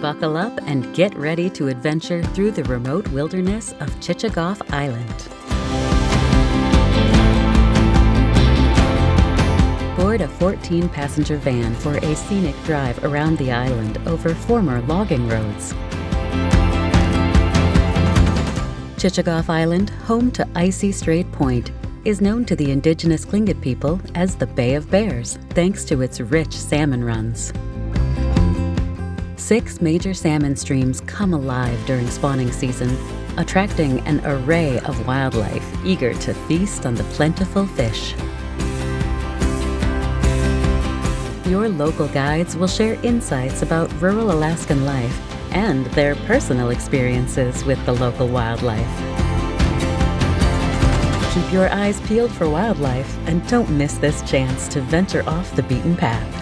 Buckle up and get ready to adventure through the remote wilderness of Chichagof Island. Board a 14-passenger van for a scenic drive around the island over former logging roads. Chichagof Island, home to icy Strait Point, is known to the Indigenous Tlingit people as the Bay of Bears, thanks to its rich salmon runs. 6 major salmon streams come alive during spawning season, attracting an array of wildlife eager to feast on the plentiful fish. Your local guides will share insights about rural Alaskan life and their personal experiences with the local wildlife. Keep your eyes peeled for wildlife and don't miss this chance to venture off the beaten path.